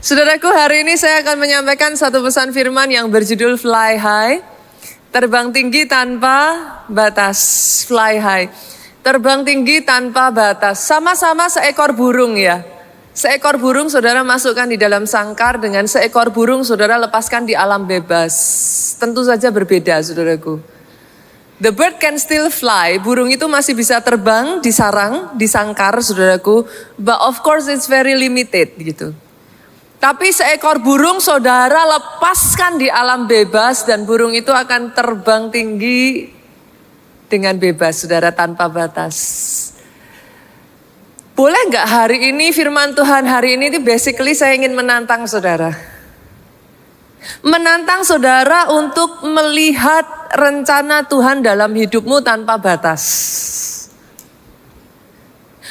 Saudaraku, hari ini saya akan menyampaikan satu pesan firman yang berjudul Fly High. Terbang tinggi tanpa batas. Fly high. Terbang tinggi tanpa batas. Sama-sama seekor burung ya. Seekor burung saudara masukkan di dalam sangkar, dengan seekor burung saudara lepaskan di alam bebas. Tentu saja berbeda saudaraku. The bird can still fly. Burung itu masih bisa terbang di sarang, di sangkar saudaraku. But of course it's very limited gitu. Tapi seekor burung saudara lepaskan di alam bebas dan burung itu akan terbang tinggi dengan bebas saudara, tanpa batas. Boleh nggak hari ini firman Tuhan hari ini itu basically saya ingin menantang saudara. Menantang saudara untuk melihat rencana Tuhan dalam hidupmu tanpa batas.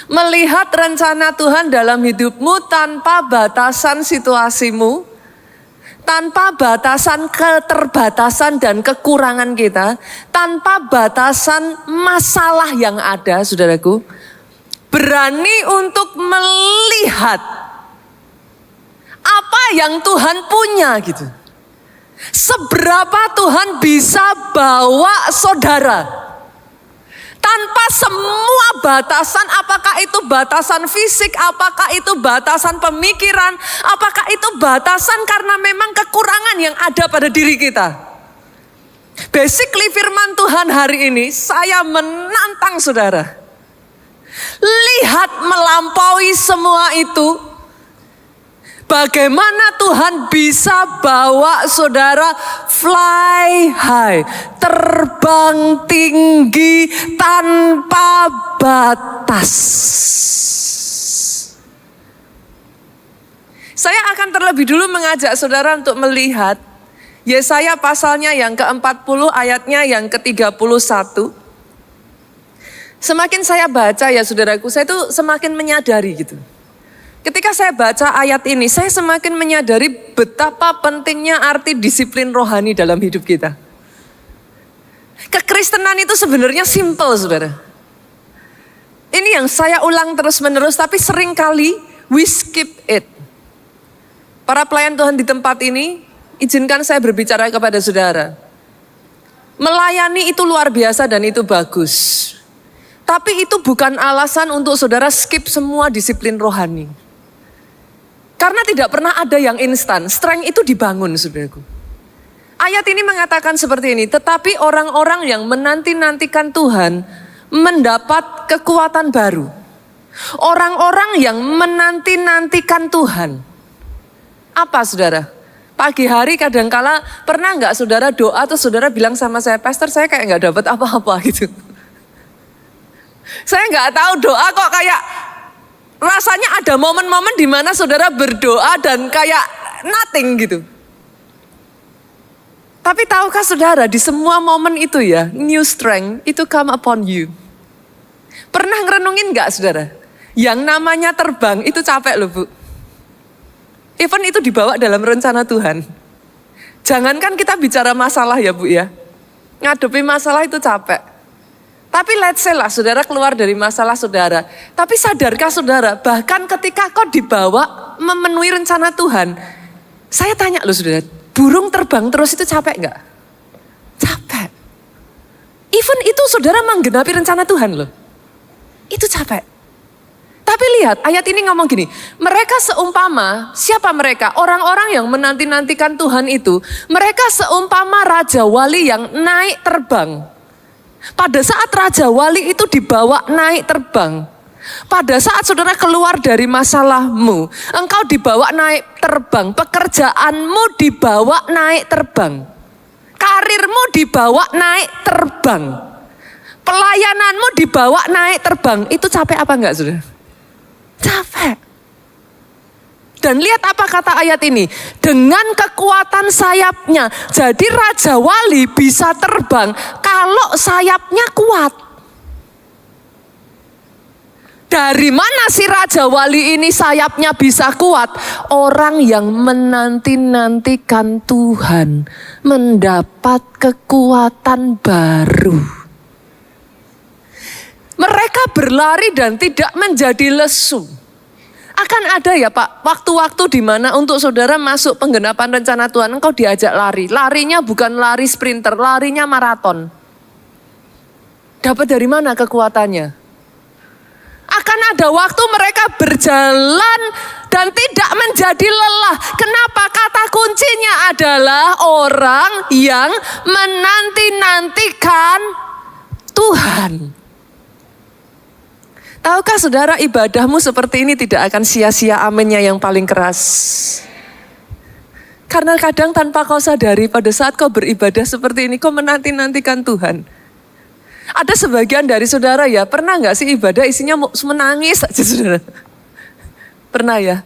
Melihat rencana Tuhan dalam hidupmu tanpa batasan situasimu, tanpa batasan keterbatasan dan kekurangan kita, tanpa batasan masalah yang ada, saudaraku. Berani untuk melihat apa yang Tuhan punya gitu. Seberapa Tuhan bisa bawa saudara. Tanpa semua batasan, apakah itu batasan fisik, apakah itu batasan pemikiran, apakah itu batasan karena memang kekurangan yang ada pada diri kita. Basically firman Tuhan hari ini saya menantang saudara. Lihat melampaui semua itu. Bagaimana Tuhan bisa bawa saudara fly high, terbang tinggi tanpa batas. Saya akan terlebih dulu mengajak saudara untuk melihat Yesaya pasalnya yang ke-40 ayatnya yang ke-31. Semakin saya baca ya saudaraku, saya tuh semakin menyadari gitu. Ketika saya baca ayat ini, saya semakin menyadari betapa pentingnya arti disiplin rohani dalam hidup kita. Kekristenan itu sebenarnya simple, saudara. Ini yang saya ulang terus-menerus, tapi seringkali we skip it. Para pelayan Tuhan di tempat ini, izinkan saya berbicara kepada saudara. Melayani itu luar biasa dan itu bagus. Tapi itu bukan alasan untuk saudara skip semua disiplin rohani. Karena tidak pernah ada yang instan, strength itu dibangun saudaraku. Ayat ini mengatakan seperti ini, tetapi orang-orang yang menanti-nantikan Tuhan mendapat kekuatan baru. Orang-orang yang menanti-nantikan Tuhan. Apa saudara? Pagi hari kadangkala pernah nggak saudara doa atau saudara bilang sama saya, Pastor saya kayak nggak dapat apa-apa gitu. Saya nggak tahu doa kok kayak rasanya ada momen-momen di mana saudara berdoa dan kayak nothing gitu. Tapi tahukah saudara di semua momen itu ya, new strength itu come upon you. Pernah ngerenungin gak saudara? Yang namanya terbang itu capek loh bu. Even itu dibawa dalam rencana Tuhan. Jangankan kita bicara masalah ya bu ya. Ngadepi masalah itu capek. Tapi let's say lah saudara keluar dari masalah saudara. Tapi sadarkah saudara, bahkan ketika kau dibawa memenuhi rencana Tuhan. Saya tanya loh saudara, burung terbang terus itu capek gak? Capek. Even itu saudara menggenapi rencana Tuhan loh. Itu capek. Tapi lihat ayat ini ngomong gini, mereka seumpama, siapa mereka? Orang-orang yang menanti-nantikan Tuhan itu, mereka seumpama Raja Wali yang naik terbang. Pada saat Raja Wali itu dibawa naik terbang. Pada saat saudara keluar dari masalahmu, engkau dibawa naik terbang. Pekerjaanmu dibawa naik terbang. Karirmu dibawa naik terbang. Pelayananmu dibawa naik terbang. Itu capek apa enggak saudara? Capek. Dan lihat apa kata ayat ini. Dengan kekuatan sayapnya. Jadi Raja Wali bisa terbang kalau sayapnya kuat. Dari mana si Raja Wali ini sayapnya bisa kuat? Orang yang menanti-nantikan Tuhan mendapat kekuatan baru. Mereka berlari dan tidak menjadi lesu. Akan ada ya Pak, waktu-waktu di mana untuk saudara masuk penggenapan rencana Tuhan, engkau diajak lari. Larinya bukan lari sprinter, larinya maraton. Dapat dari mana kekuatannya? Akan ada waktu mereka berjalan dan tidak menjadi lelah. Kenapa? Kata kuncinya adalah orang yang menanti-nantikan Tuhan. Tahukah saudara, ibadahmu seperti ini tidak akan sia-sia, aminnya yang paling keras. Karena kadang tanpa kau sadari pada saat kau beribadah seperti ini, kau menanti-nantikan Tuhan. Ada sebagian dari saudara ya, pernah gak sih ibadah isinya menangis saja saudara? Pernah ya?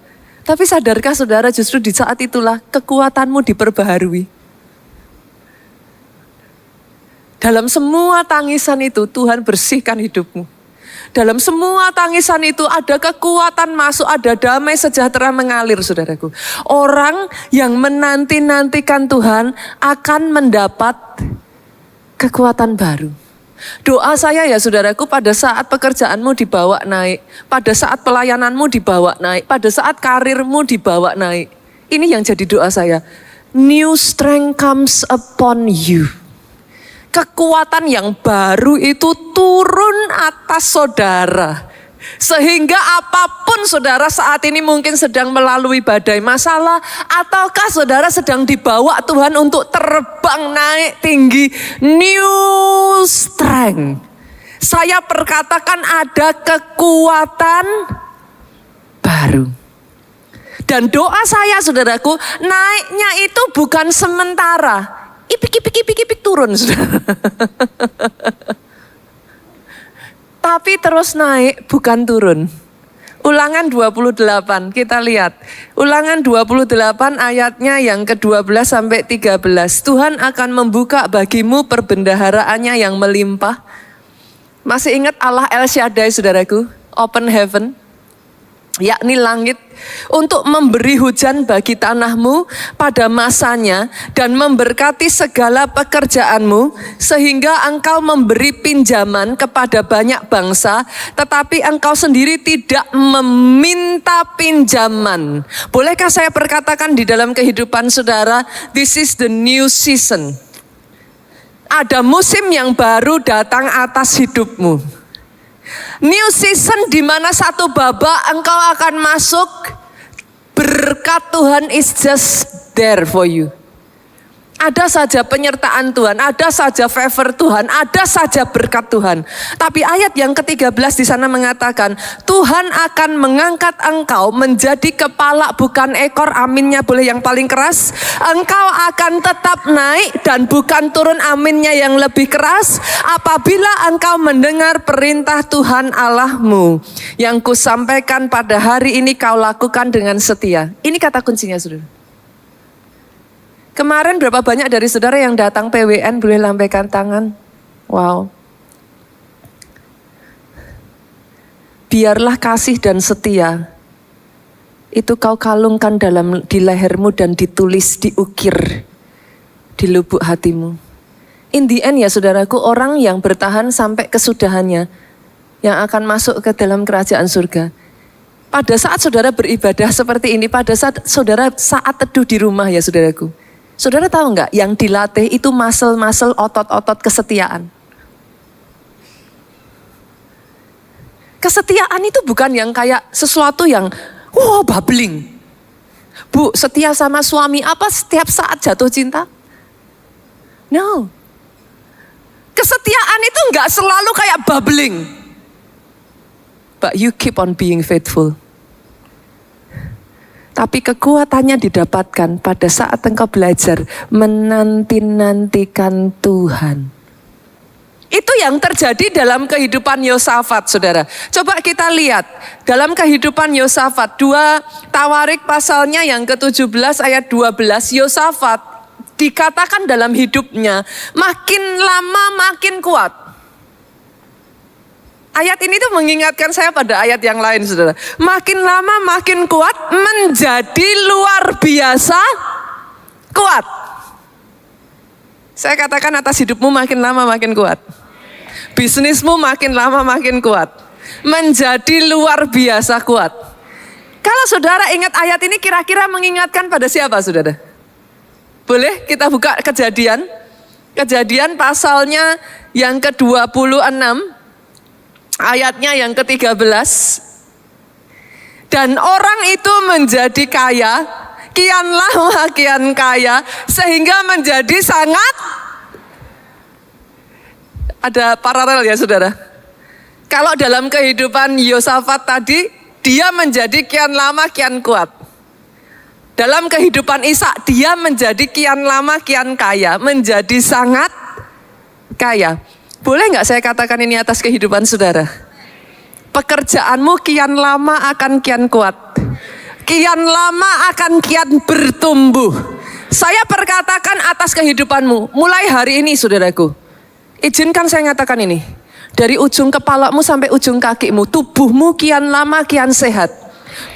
Tapi sadarkah saudara justru di saat itulah kekuatanmu diperbaharui. Dalam semua tangisan itu Tuhan bersihkan hidupmu. Dalam semua tangisan itu ada kekuatan masuk, ada damai sejahtera mengalir saudaraku. Orang yang menanti-nantikan Tuhan akan mendapat kekuatan baru. Doa saya ya saudaraku, pada saat pekerjaanmu dibawa naik, pada saat pelayananmu dibawa naik, pada saat karirmu dibawa naik. Ini yang jadi doa saya. New strength comes upon you. Kekuatan yang baru itu turun atas saudara. Sehingga apapun saudara saat ini mungkin sedang melalui badai masalah, ataukah saudara sedang dibawa Tuhan untuk terbang naik tinggi. New strength. Saya perkatakan ada kekuatan baru. Dan doa saya saudaraku, naiknya itu bukan sementara. Ipik turun saudara. Tapi terus naik bukan turun. Ulangan 28 kita lihat. Ulangan 28 ayatnya yang ke-12 sampai 13. Tuhan akan membuka bagimu perbendaharaannya yang melimpah. Masih ingat Allah El Shaddai saudaraku? Open heaven. Yakni langit, untuk memberi hujan bagi tanahmu pada masanya dan memberkati segala pekerjaanmu, sehingga engkau memberi pinjaman kepada banyak bangsa, tetapi engkau sendiri tidak meminta pinjaman. Bolehkah saya perkatakan di dalam kehidupan saudara, this is the new season. Ada musim yang baru datang atas hidupmu. New season di mana satu babak engkau akan masuk, berkat Tuhan is just there for you. Ada saja penyertaan Tuhan, ada saja favor Tuhan, ada saja berkat Tuhan. Tapi ayat yang ke-13 di sana mengatakan, Tuhan akan mengangkat engkau menjadi kepala bukan ekor, aminnya boleh yang paling keras. Engkau akan tetap naik dan bukan turun, aminnya yang lebih keras. Apabila engkau mendengar perintah Tuhan Allahmu, yang kusampaikan pada hari ini kau lakukan dengan setia. Ini kata kuncinya saudara. Kemarin berapa banyak dari saudara yang datang PWN, boleh lambaikan tangan? Wow. Biarlah kasih dan setia itu kau kalungkan di lehermu dan ditulis, diukir di lubuk hatimu. In the end ya saudaraku, orang yang bertahan sampai kesudahannya yang akan masuk ke dalam kerajaan surga. Pada saat saudara beribadah seperti ini, pada saat saudara teduh di rumah ya saudaraku. Saudara tahu nggak, yang dilatih itu muscle-muscle, otot-otot kesetiaan. Kesetiaan itu bukan yang kayak sesuatu yang, bubbling. Bu, setia sama suami apa setiap saat jatuh cinta? No. Kesetiaan itu nggak selalu kayak bubbling. But you keep on being faithful. Tapi kekuatannya didapatkan pada saat engkau belajar menanti-nantikan Tuhan. Itu yang terjadi dalam kehidupan Yosafat, saudara. Coba kita lihat dalam kehidupan Yosafat, 2 Tawarik pasalnya yang ke-17 ayat 12. Yosafat dikatakan dalam hidupnya makin lama makin kuat. Ayat ini tuh mengingatkan saya pada ayat yang lain, saudara. Makin lama makin kuat, menjadi luar biasa kuat. Saya katakan atas hidupmu makin lama makin kuat. Bisnismu makin lama makin kuat. Menjadi luar biasa kuat. Kalau saudara ingat ayat ini kira-kira mengingatkan pada siapa saudara? Boleh kita buka Kejadian? Kejadian pasalnya yang ke-26, ayatnya yang ke-13. Dan orang itu menjadi kaya, kian lama kian kaya, sehingga menjadi sangat. Ada paralel ya saudara. Kalau dalam kehidupan Yosafat tadi, dia menjadi kian lama kian kuat. Dalam kehidupan Ishak, dia menjadi kian lama kian kaya, menjadi sangat kaya. Boleh nggak saya katakan ini atas kehidupan saudara? Pekerjaanmu kian lama akan kian kuat. Kian lama akan kian bertumbuh. Saya perkatakan atas kehidupanmu, mulai hari ini saudaraku. Izinkan saya katakan ini. Dari ujung kepalamu sampai ujung kakimu, tubuhmu kian lama kian sehat.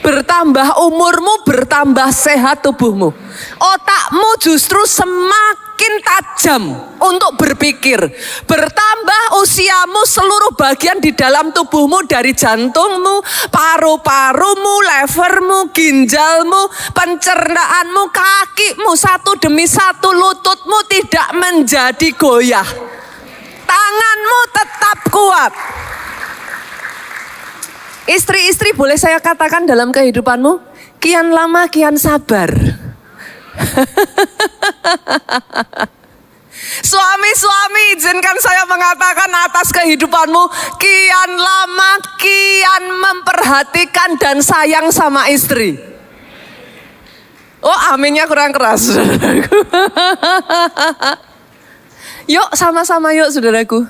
Bertambah umurmu, bertambah sehat tubuhmu. Otakmu justru semakin tajam untuk berpikir. Bertambah usiamu, seluruh bagian di dalam tubuhmu, dari jantungmu, paru-parumu, levermu, ginjalmu, pencernaanmu, kakimu, satu demi satu, lututmu tidak menjadi goyah. Tanganmu tetap kuat. Istri-istri, boleh saya katakan dalam kehidupanmu, kian lama kian sabar. Suami-suami, izinkan saya mengatakan atas kehidupanmu, kian lama kian memperhatikan dan sayang sama istri. Oh, aminnya kurang keras. Yuk sama-sama yuk saudaraku.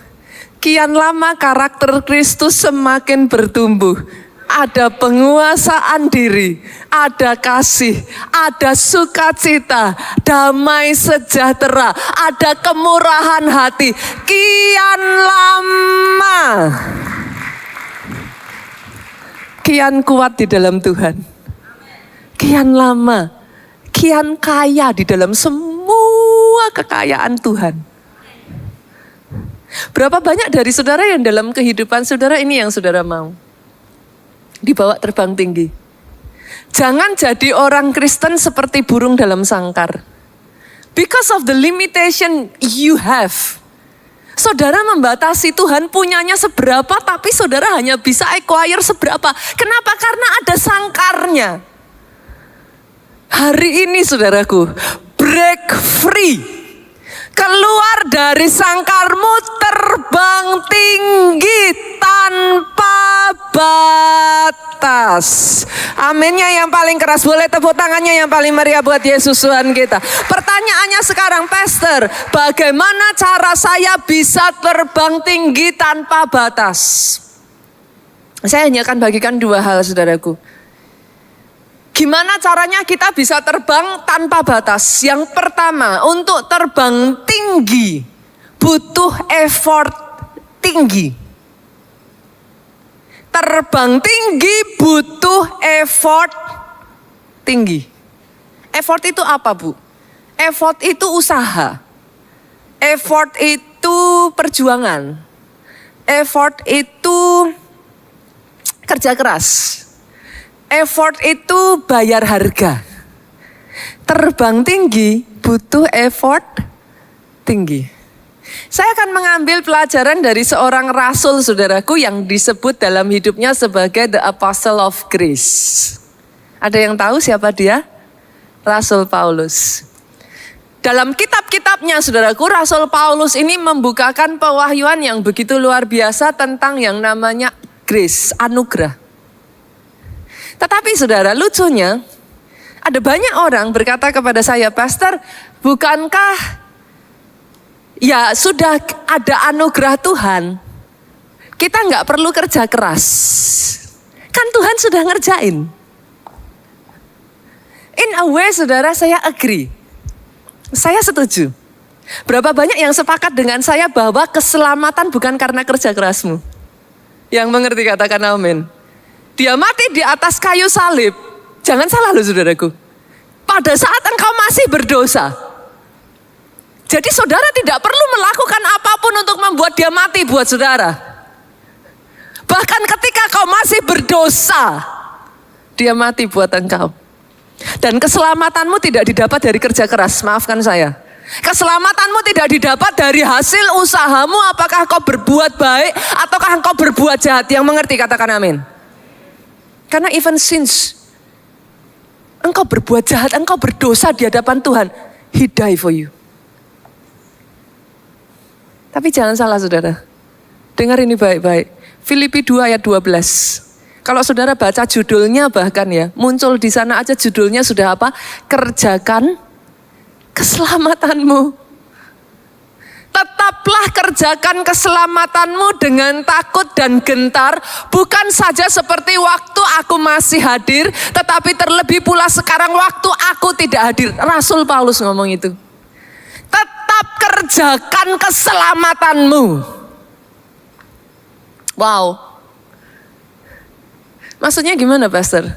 Kian lama karakter Kristus semakin bertumbuh. Ada penguasaan diri, ada kasih, ada sukacita, damai sejahtera, ada kemurahan hati. Kian lama, kian kuat di dalam Tuhan. Kian lama, kian kaya di dalam semua kekayaan Tuhan. Berapa banyak dari saudara yang dalam kehidupan saudara ini yang saudara mau? Dibawa terbang tinggi. Jangan jadi orang Kristen seperti burung dalam sangkar. Because of the limitation you have. Saudara membatasi Tuhan punyanya seberapa, tapi saudara hanya bisa acquire seberapa. Kenapa? Karena ada sangkarnya. Hari ini saudaraku, break free. Keluar dari sangkarmu, terbang tinggi tanpa batas. Aminnya yang paling keras. Boleh tepuk tangannya yang paling meriah buat Yesus Tuhan kita. Pertanyaannya sekarang, Pastor, bagaimana cara saya bisa terbang tinggi tanpa batas? Saya hanya akan bagikan dua hal saudaraku. Gimana caranya kita bisa terbang tanpa batas? Yang pertama, untuk terbang tinggi butuh effort tinggi. Terbang tinggi butuh effort tinggi. Effort itu apa, Bu? Effort itu usaha. Effort itu perjuangan. Effort itu kerja keras. Effort itu bayar harga. Terbang tinggi butuh effort tinggi. Saya akan mengambil pelajaran dari seorang rasul saudaraku yang disebut dalam hidupnya sebagai the Apostle of Grace. Ada yang tahu siapa dia? Rasul Paulus. Dalam kitab-kitabnya saudaraku, Rasul Paulus ini membukakan pewahyuan yang begitu luar biasa tentang yang namanya grace, anugerah. Tetapi saudara, lucunya ada banyak orang berkata kepada saya, Pastor, bukankah ya sudah ada anugerah Tuhan, kita nggak perlu kerja keras, kan Tuhan sudah ngerjain. In a way saudara, saya agree, saya setuju. Berapa banyak yang sepakat dengan saya bahwa keselamatan bukan karena kerja kerasmu? Yang mengerti katakan amin. Dia mati di atas kayu salib. Jangan salah loh saudaraku. Pada saat engkau masih berdosa. Jadi saudara tidak perlu melakukan apapun untuk membuat dia mati buat saudara. Bahkan ketika kau masih berdosa, Dia mati buat engkau. Dan keselamatanmu tidak didapat dari kerja keras, maafkan saya. Keselamatanmu tidak didapat dari hasil usahamu, apakah kau berbuat baik ataukah engkau berbuat jahat. Yang mengerti katakan amin. Karena even since engkau berbuat jahat, engkau berdosa di hadapan Tuhan, He die for you. Tapi jangan salah saudara. Dengar ini baik-baik. Filipi 2 ayat 12. Kalau saudara baca judulnya bahkan ya, muncul di sana aja judulnya sudah apa? Kerjakan keselamatanmu. Tetaplah kerjakan keselamatanmu dengan takut dan gentar, bukan saja seperti waktu aku masih hadir, tetapi terlebih pula sekarang waktu aku tidak hadir. Rasul Paulus ngomong itu. Tetap kerjakan keselamatanmu. Wow. Maksudnya gimana, Pastor?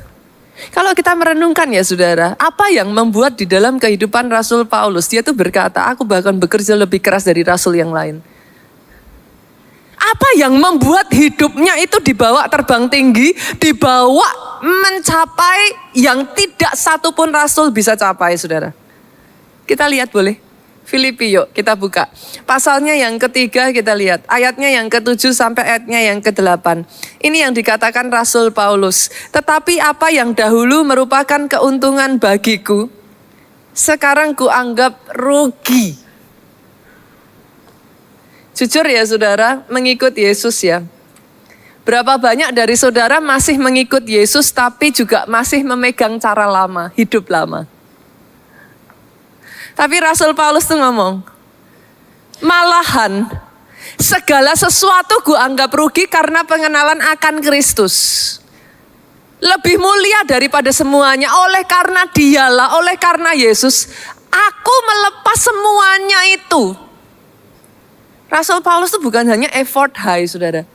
Kalau kita merenungkan ya saudara, apa yang membuat di dalam kehidupan Rasul Paulus, dia tuh berkata, aku bahkan bekerja lebih keras dari Rasul yang lain. Apa yang membuat hidupnya itu dibawa terbang tinggi, dibawa mencapai yang tidak satupun Rasul bisa capai, saudara? Kita lihat boleh? Filipi yuk kita buka. Pasalnya yang ketiga kita lihat. Ayatnya yang ke-7 sampai ayatnya yang ke-8. Ini yang dikatakan Rasul Paulus. Tetapi apa yang dahulu merupakan keuntungan bagiku, sekarang kuanggap rugi. Jujur ya saudara, mengikut Yesus ya. Berapa banyak dari saudara masih mengikut Yesus tapi juga masih memegang cara lama, hidup lama. Tapi Rasul Paulus tuh ngomong, malahan segala sesuatu gue anggap rugi karena pengenalan akan Kristus. Lebih mulia daripada semuanya, oleh karena dialah, oleh karena Yesus, aku melepas semuanya itu. Rasul Paulus tuh bukan hanya effort high saudara.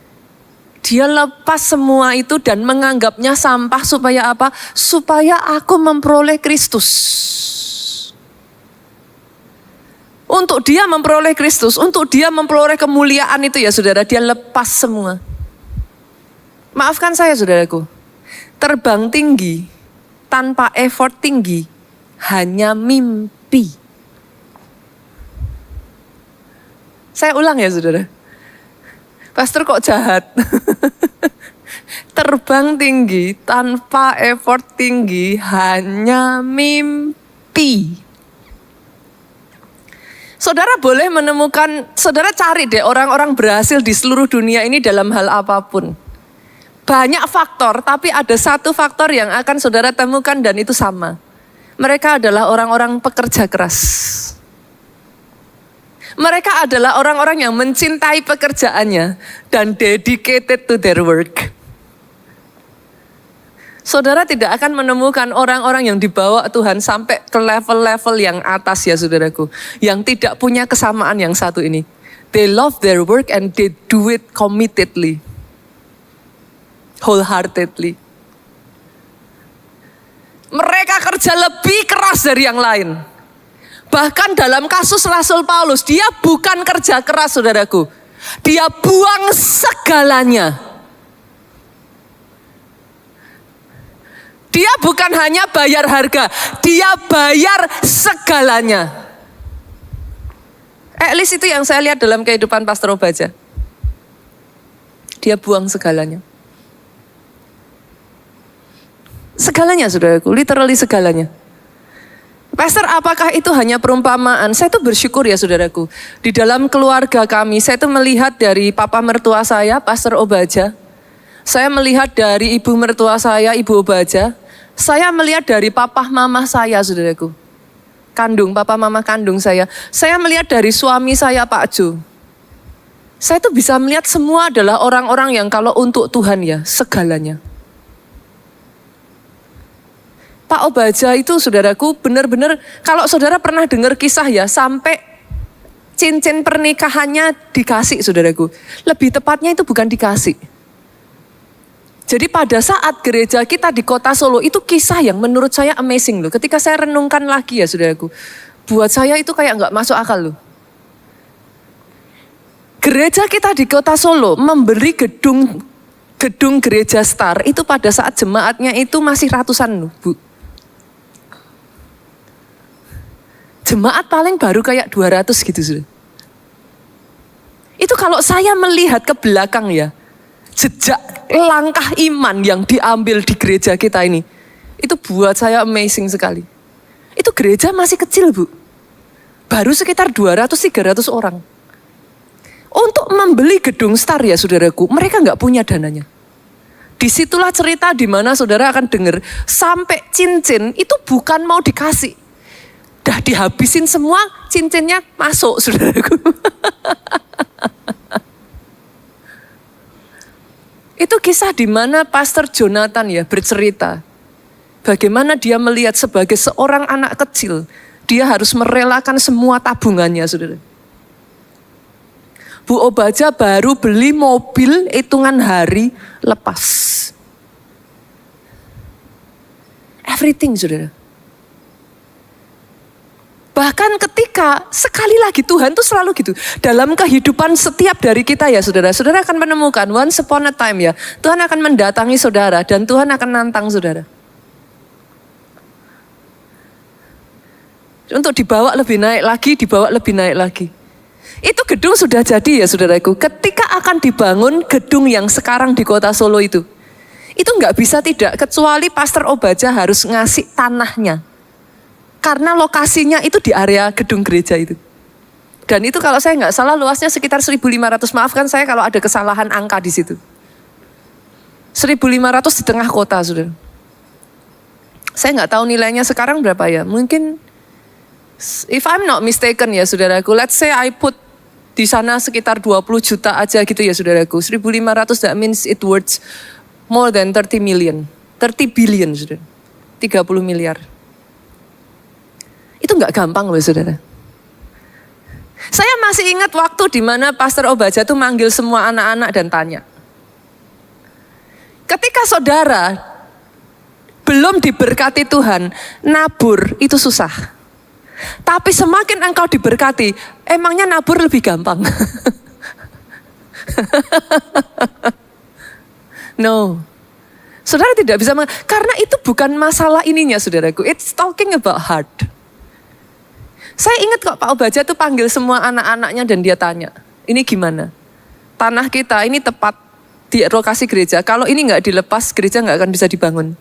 Dia lepas semua itu dan menganggapnya sampah supaya apa? Supaya aku memperoleh Kristus. Untuk dia memperoleh Kristus, untuk dia memperoleh kemuliaan itu ya saudara, dia lepas semua. Maafkan saya saudaraku, terbang tinggi tanpa effort tinggi hanya mimpi. Saya ulang ya saudara, Pastor kok jahat. Terbang tinggi tanpa effort tinggi hanya mimpi. Saudara boleh menemukan, saudara cari deh orang-orang berhasil di seluruh dunia ini dalam hal apapun. Banyak faktor, tapi ada satu faktor yang akan saudara temukan dan itu sama. Mereka adalah orang-orang pekerja keras. Mereka adalah orang-orang yang mencintai pekerjaannya dan dedicated to their work. Saudara tidak akan menemukan orang-orang yang dibawa Tuhan sampai ke level-level yang atas ya saudaraku. Yang tidak punya kesamaan yang satu ini. They love their work and they do it committedly. Wholeheartedly. Mereka kerja lebih keras dari yang lain. Bahkan dalam kasus Rasul Paulus, dia bukan kerja keras saudaraku. Dia buang segalanya. Dia bukan hanya bayar harga, dia bayar segalanya. At least itu yang saya lihat dalam kehidupan Pastor Obaja. Dia buang segalanya. Segalanya saudaraku, literally segalanya. Pastor, apakah itu hanya perumpamaan? Saya tuh bersyukur ya saudaraku. Di dalam keluarga kami, saya tuh melihat dari papa mertua saya, Pastor Obaja. Saya melihat dari ibu mertua saya, Ibu Obaja. Saya melihat dari papa mama saya, saudaraku. Kandung, papa mama kandung saya. Saya melihat dari suami saya, Pak Jo. Saya tuh bisa melihat semua adalah orang-orang yang kalau untuk Tuhan ya, segalanya. Pak Obaja itu saudaraku benar-benar, kalau saudara pernah dengar kisah ya, sampai cincin pernikahannya dikasih saudaraku. Lebih tepatnya itu bukan dikasih. Jadi pada saat gereja kita di kota Solo itu kisah yang menurut saya amazing loh. Ketika saya renungkan lagi ya saudaraku. Buat saya itu kayak gak masuk akal loh. Gereja kita di kota Solo memberi gedung Gedung gereja Star itu pada saat jemaatnya itu masih ratusan loh, Bu. Jemaat paling baru kayak 200 gitu sudah. Itu kalau saya melihat ke belakang ya, jejak langkah iman yang diambil di gereja kita ini, itu buat saya amazing sekali. Itu gereja masih kecil, Bu. Baru sekitar 200-300 orang. Untuk membeli gedung Star ya saudaraku, mereka nggak punya dananya. Disitulah cerita di mana saudara akan dengar, sampai cincin itu bukan mau dikasih. Dah dihabisin semua, cincinnya masuk saudaraku. Itu kisah di mana Pastor Jonathan ya bercerita. Bagaimana dia melihat sebagai seorang anak kecil, dia harus merelakan semua tabungannya saudara. Bu Obaja baru beli mobil hitungan hari lepas. Everything saudara. Bahkan ketika sekali lagi Tuhan tuh selalu gitu. Dalam kehidupan setiap dari kita ya saudara. Saudara akan menemukan once upon a time ya. Tuhan akan mendatangi saudara dan Tuhan akan nantang saudara. Untuk dibawa lebih naik lagi, dibawa lebih naik lagi. Itu gedung sudah jadi ya saudaraku. Ketika akan dibangun gedung yang sekarang di kota Solo itu nggak bisa tidak, kecuali Pastor Obaja harus ngasih tanahnya. Karena lokasinya itu di area gedung gereja itu. Dan itu kalau saya nggak salah luasnya sekitar 1.500, maafkan saya kalau ada kesalahan angka di situ. 1.500 di tengah kota saudara. Saya nggak tahu nilainya sekarang berapa ya, mungkin if I'm not mistaken ya saudaraku, let's say I put di sana sekitar 20 juta aja gitu ya saudaraku. 1.500 that means it worth more than 30 million. 30 billion saudara. 30 miliar. Itu nggak gampang loh saudara. Saya masih ingat waktu di mana Pastor Obaja tuh manggil semua anak-anak dan tanya. Ketika saudara belum diberkati Tuhan, nabur itu susah. Tapi semakin engkau diberkati, emangnya nabur lebih gampang? No. Saudara tidak bisa, karena itu bukan masalah ininya saudaraku. It's talking about heart. Saya ingat kok Pak Obaja tuh panggil semua anak-anaknya dan dia tanya, ini gimana? Tanah kita ini tepat di lokasi gereja. Kalau ini nggak dilepas, gereja nggak akan bisa dibangun.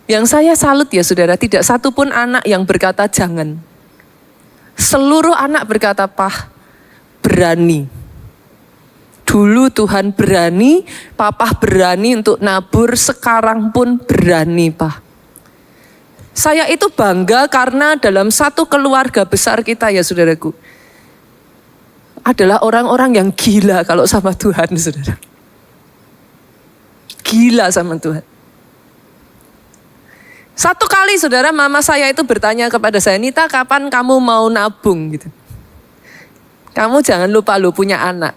Yang saya salut ya saudara, tidak satu pun anak yang berkata jangan. Seluruh anak berkata, Pah, berani. Dulu Tuhan berani, Papa berani untuk nabur, sekarang pun berani, Pah. Saya itu bangga karena dalam satu keluarga besar kita ya saudaraku, adalah orang-orang yang gila kalau sama Tuhan saudara. Gila sama Tuhan. Satu kali saudara, mama saya itu bertanya kepada saya, Nita kapan kamu mau nabung gitu. Kamu jangan lupa lo punya anak.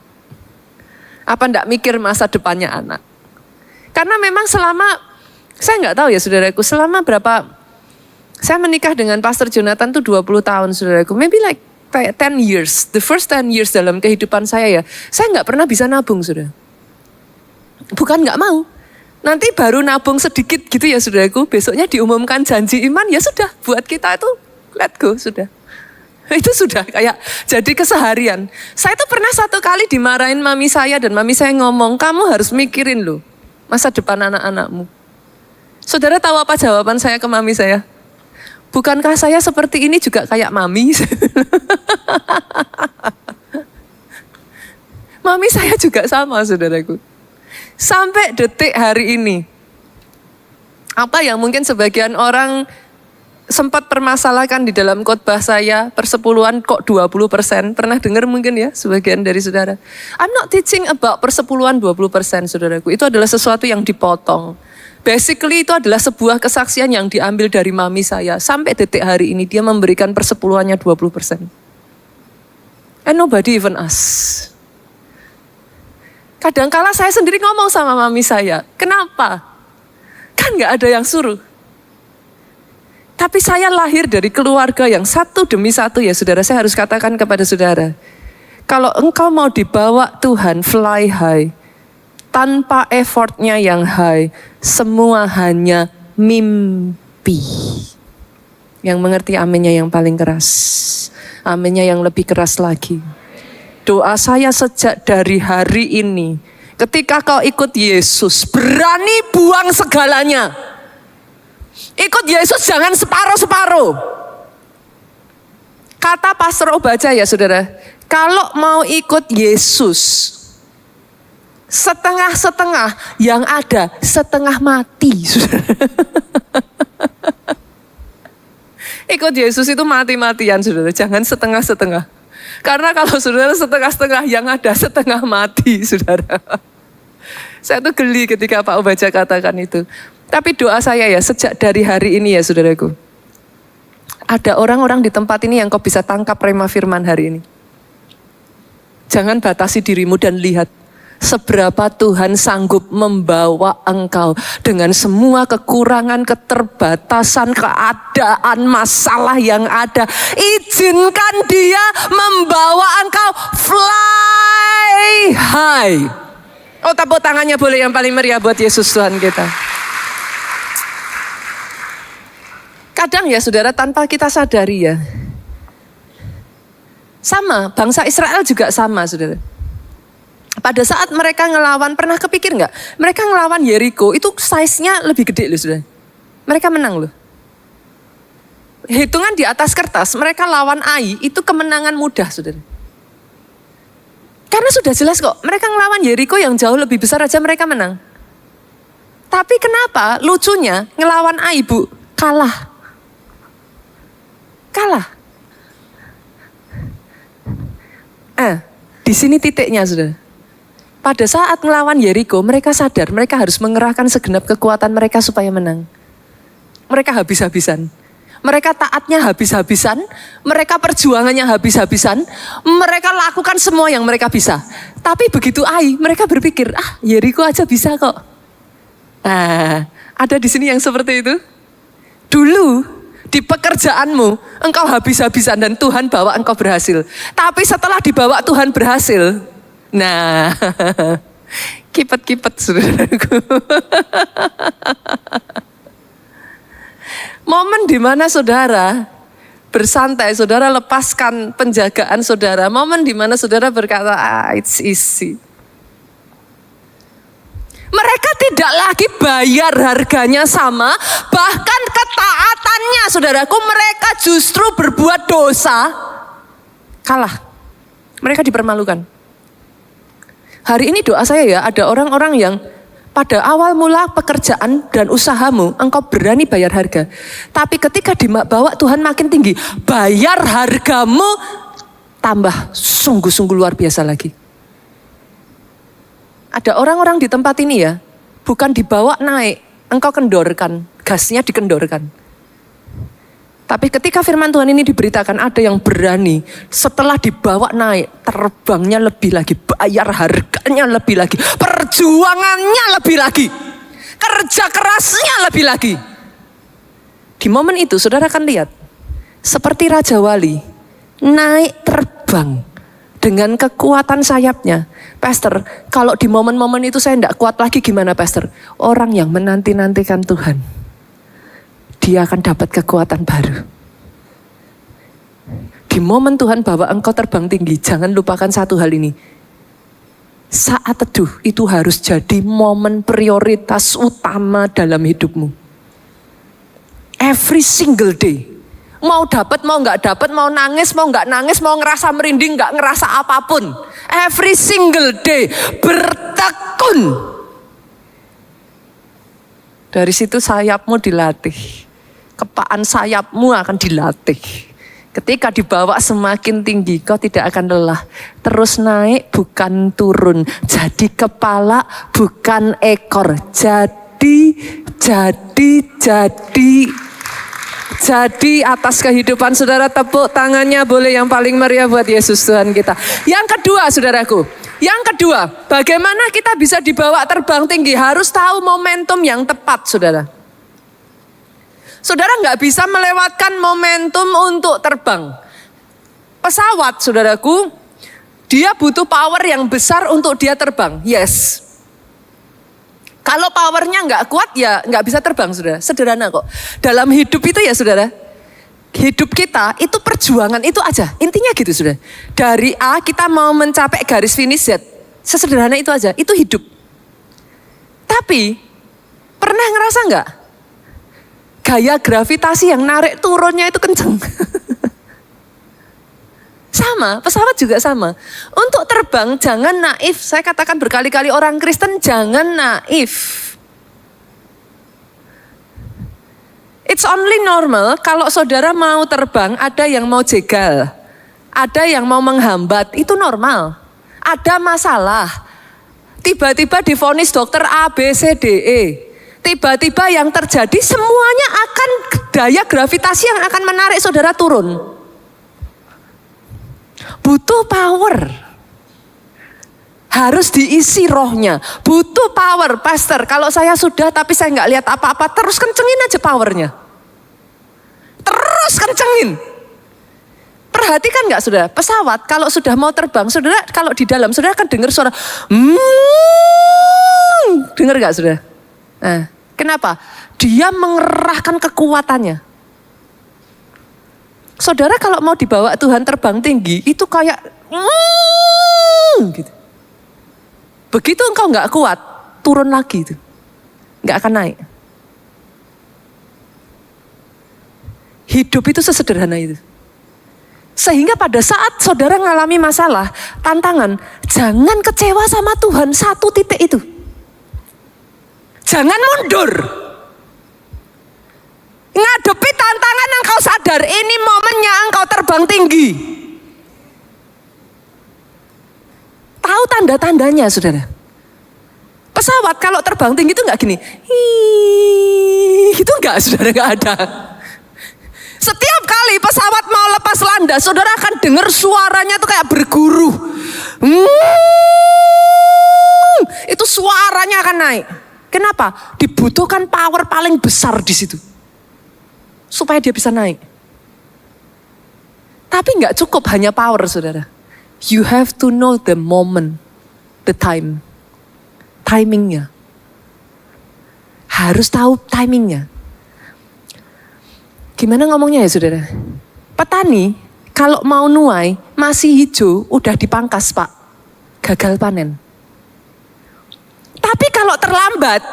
Apa enggak mikir masa depannya anak. Karena memang selama, saya enggak tahu ya saudaraku, selama berapa, saya menikah dengan Pastor Jonathan tuh 20 tahun saudaraku. Maybe like 10 years, the first 10 years dalam kehidupan saya ya. Saya enggak pernah bisa nabung saudara. Bukan enggak mau. Nanti baru nabung sedikit gitu ya saudaraku, besoknya diumumkan janji iman, ya sudah buat kita itu let go sudah. Itu sudah kayak jadi keseharian. Saya tuh pernah satu kali dimarahin mami saya dan mami saya ngomong, kamu harus mikirin loh masa depan anak-anakmu. Saudara tahu apa jawaban saya ke mami saya? Bukankah saya seperti ini juga kayak mami? Mami saya juga sama saudaraku. Sampai detik hari ini. Apa yang mungkin sebagian orang sempat permasalahkan di dalam khotbah saya, persepuluhan kok 20%. Pernah dengar mungkin ya sebagian dari saudara. I'm not teaching about persepuluhan 20% saudaraku. Itu adalah sesuatu yang dipotong. Basically itu adalah sebuah kesaksian yang diambil dari mami saya. Sampai detik hari ini dia memberikan persepuluhannya 20%. And nobody even ask. Kadangkala saya sendiri ngomong sama mami saya, kenapa? Kan gak ada yang suruh. Tapi saya lahir dari keluarga yang satu demi satu ya saudara, saya harus katakan kepada saudara. Kalau engkau mau dibawa Tuhan fly high, tanpa effortnya yang high, semua hanya mimpi. Yang mengerti aminnya yang paling keras, aminnya yang lebih keras lagi. Doa saya sejak dari hari ini, ketika kau ikut Yesus, berani buang segalanya. Ikut Yesus jangan separuh-separuh. Kata Pastor Obaja ya saudara, kalau mau ikut Yesus, setengah-setengah, yang ada setengah mati. Ikut Yesus itu mati-matian saudara, jangan setengah-setengah. Karena kalau saudara setengah-setengah, yang ada setengah mati saudara. Saya tuh geli ketika Pak Obaja katakan itu. Tapi doa saya ya, sejak dari hari ini ya saudaraku. Ada orang-orang di tempat ini yang kau bisa tangkap rema firman hari ini. Jangan batasi dirimu dan lihat seberapa Tuhan sanggup membawa engkau dengan semua kekurangan, keterbatasan, keadaan, masalah yang ada. Izinkan Dia membawa engkau fly high. Oh, tepuk tangannya boleh yang paling meriah buat Yesus Tuhan kita. Kadang ya saudara, tanpa kita sadari ya. Sama, bangsa Israel juga sama saudara. Pada saat mereka ngelawan, pernah kepikir nggak? Mereka ngelawan Yeriko, itu size-nya lebih gede loh sudah. Mereka menang loh. Hitungan di atas kertas, mereka lawan Ai, itu kemenangan mudah saudara. Karena sudah jelas kok, mereka ngelawan Yeriko yang jauh lebih besar aja mereka menang. Tapi kenapa lucunya ngelawan Ai bu, kalah. Di sini titiknya saudara. Pada saat melawan Yeriko, mereka sadar mereka harus mengerahkan segenap kekuatan mereka supaya menang. Mereka habis-habisan. Mereka taatnya habis-habisan. Mereka perjuangannya habis-habisan. Mereka lakukan semua yang mereka bisa. Tapi begitu Ai, mereka berpikir, Yeriko aja bisa kok. Nah, ada di sini yang seperti itu. Dulu, di pekerjaanmu, engkau habis-habisan dan Tuhan bawa engkau berhasil. Tapi setelah dibawa Tuhan berhasil, nah, kipet-kipet saudaraku. Momen di mana saudara bersantai, saudara lepaskan penjagaan saudara. Momen di mana saudara berkata, it's easy. Mereka tidak lagi bayar harganya sama, bahkan ketaatannya saudaraku, mereka justru berbuat dosa, kalah. Mereka dipermalukan. Hari ini doa saya ya, ada orang-orang yang pada awal mula pekerjaan dan usahamu, engkau berani bayar harga. Tapi ketika dibawa Tuhan makin tinggi, bayar hargamu tambah sungguh-sungguh luar biasa lagi. Ada orang-orang di tempat ini ya, bukan dibawa naik, engkau kendorkan, gasnya dikendorkan. Tapi ketika firman Tuhan ini diberitakan, ada yang berani setelah dibawa naik, terbangnya lebih lagi, bayar harganya lebih lagi, perjuangannya lebih lagi, kerja kerasnya lebih lagi. Di momen itu saudara akan lihat, seperti Raja Wali, naik terbang dengan kekuatan sayapnya. Pastor, kalau di momen-momen itu saya tidak kuat lagi gimana Pastor? Orang yang menanti-nantikan Tuhan, dia akan dapat kekuatan baru. Di momen Tuhan bawa engkau terbang tinggi, jangan lupakan satu hal ini. Saat teduh itu harus jadi momen prioritas utama dalam hidupmu. Every single day. Mau dapat, mau nggak dapat, mau nangis, mau nggak nangis, mau ngerasa merinding, nggak ngerasa apapun. Every single day bertekun. Dari situ sayapmu dilatih. Kepaan sayapmu akan dilatih. Ketika dibawa semakin tinggi, kau tidak akan lelah. Terus naik bukan turun. Jadi kepala bukan ekor. Jadi atas kehidupan saudara, tepuk tangannya boleh yang paling meriah buat Yesus Tuhan kita. Yang kedua saudaraku, bagaimana kita bisa dibawa terbang tinggi? Harus tahu momentum yang tepat saudara. Saudara nggak bisa melewatkan momentum untuk terbang. Pesawat saudaraku, dia butuh power yang besar untuk dia terbang. Yes. Kalau powernya nggak kuat ya nggak bisa terbang, saudara. Sederhana kok. Dalam hidup itu ya, saudara, hidup kita itu perjuangan itu aja. Intinya gitu, saudara. Dari A kita mau mencapai garis finish Z. Sesederhana itu aja. Itu hidup. Tapi pernah ngerasa nggak? Gaya gravitasi yang narik turunnya itu kenceng. Sama, pesawat juga sama. Untuk terbang jangan naif. Saya katakan berkali-kali orang Kristen jangan naif. It's only normal kalau saudara mau terbang ada yang mau jegal. Ada yang mau menghambat, itu normal. Ada masalah. Tiba-tiba divonis dokter A, B, C, D, E. Tiba-tiba yang terjadi semuanya akan daya gravitasi yang akan menarik saudara turun. Butuh power. Harus diisi rohnya. Butuh power, pastor. Kalau saya sudah tapi saya nggak lihat apa-apa, terus kencengin aja powernya. Terus kencengin. Perhatikan nggak saudara, pesawat kalau sudah mau terbang, saudara kalau di dalam, saudara akan dengar suara dengar nggak saudara? Nah, kenapa? Dia mengerahkan kekuatannya. Saudara kalau mau dibawa Tuhan terbang tinggi, itu kayak gitu. Begitu engkau nggak kuat, turun lagi itu. Nggak akan naik. Hidup itu sesederhana itu. Sehingga pada saat saudara mengalami masalah, tantangan, jangan kecewa sama Tuhan satu titik itu. Jangan mundur. Ngadepi tantangan engkau sadar ini momennya engkau terbang tinggi. Tahu tanda-tandanya saudara. Pesawat kalau terbang tinggi itu enggak gini. Gitu enggak saudara, enggak ada. Setiap kali pesawat mau lepas landas, saudara akan dengar suaranya tuh kayak berguru. Itu suaranya akan naik. Kenapa? Dibutuhkan power paling besar di situ. Supaya dia bisa naik. Tapi nggak cukup hanya power, saudara. You have to know the moment, the time. Timingnya. Harus tahu timingnya. Gimana ngomongnya ya saudara? Petani kalau mau nuai masih hijau udah dipangkas pak. Gagal panen. Tapi kalau terlambat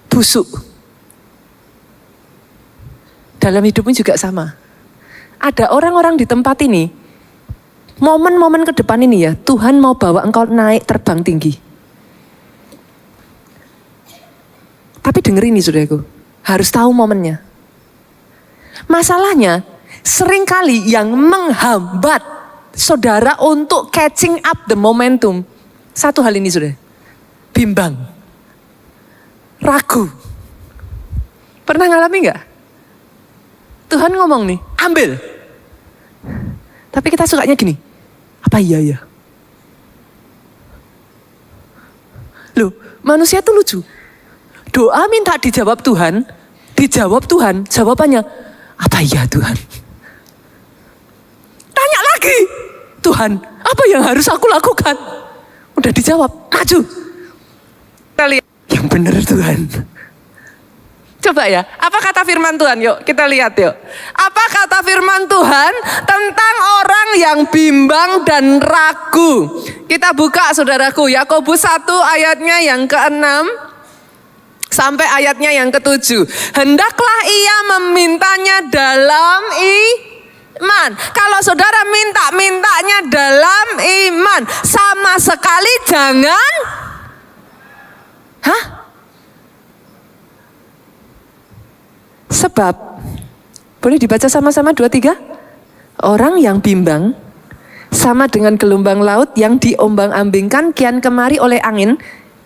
busuk. Dalam hidupmu juga sama. Ada orang-orang di tempat ini, momen-momen ke depan ini ya, Tuhan mau bawa engkau naik terbang tinggi. Tapi denger ini saudaraku, harus tahu momennya. Masalahnya, seringkali yang menghambat saudara untuk catching up the momentum. Satu hal ini saudara, bimbang, ragu. Pernah ngalami gak? Tuhan ngomong nih, ambil. Tapi kita sukanya gini, apa iya ya? Loh, manusia tuh lucu. Doa minta dijawab Tuhan, jawabannya, apa iya Tuhan? Tanya lagi, Tuhan, apa yang harus aku lakukan? Udah dijawab, maju. Kita lihat, yang benar Tuhan. Coba ya, apa kata firman Tuhan? Yuk kita lihat yuk. Apa kata firman Tuhan tentang orang yang bimbang dan ragu? Kita buka saudaraku, Yakobus 1 ayatnya yang ke-6 sampai ayatnya yang ke-7. Hendaklah ia memintanya dalam iman. Kalau saudara mintanya dalam iman, sama sekali jangan. Sebab, boleh dibaca sama-sama 2-3? Orang yang bimbang sama dengan gelombang laut yang diombang-ambingkan kian kemari oleh angin.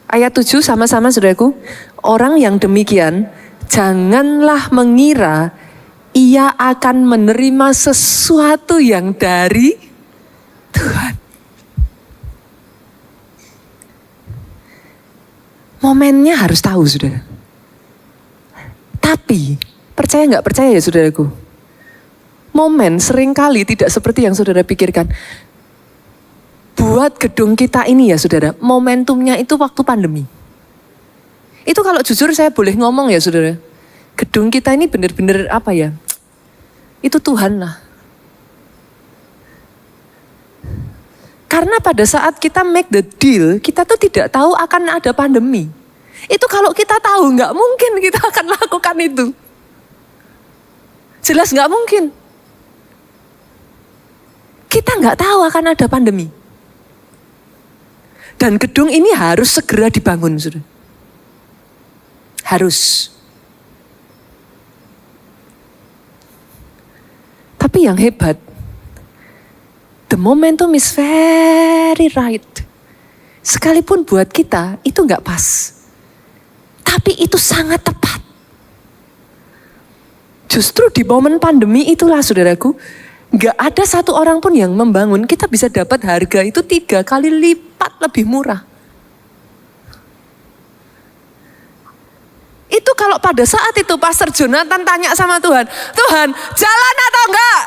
Ayat 7 sama-sama saudaraku. Orang yang demikian, janganlah mengira ia akan menerima sesuatu yang dari Tuhan. Momennya harus tahu saudara. Tapi, percaya nggak percaya ya saudaraku? Momen seringkali tidak seperti yang saudara pikirkan. Buat gedung kita ini ya saudara, momentumnya itu waktu pandemi. Itu kalau jujur saya boleh ngomong ya saudara. Gedung kita ini benar-benar apa ya? Itu Tuhan lah. Karena pada saat kita make the deal, kita tuh tidak tahu akan ada pandemi. Itu kalau kita tahu, nggak mungkin kita akan lakukan itu. Jelas nggak mungkin. Kita nggak tahu akan ada pandemi. Dan gedung ini harus segera dibangun, saudara. Harus. Tapi yang hebat, the momentum is very right. Sekalipun buat kita itu nggak pas. Tapi itu sangat tepat. Justru di momen pandemi itulah saudaraku, nggak ada satu orang pun yang membangun, kita bisa dapat harga itu 3 kali lipat lebih murah. Itu kalau pada saat itu Pastor Jonathan tanya sama Tuhan, Tuhan jalan atau enggak?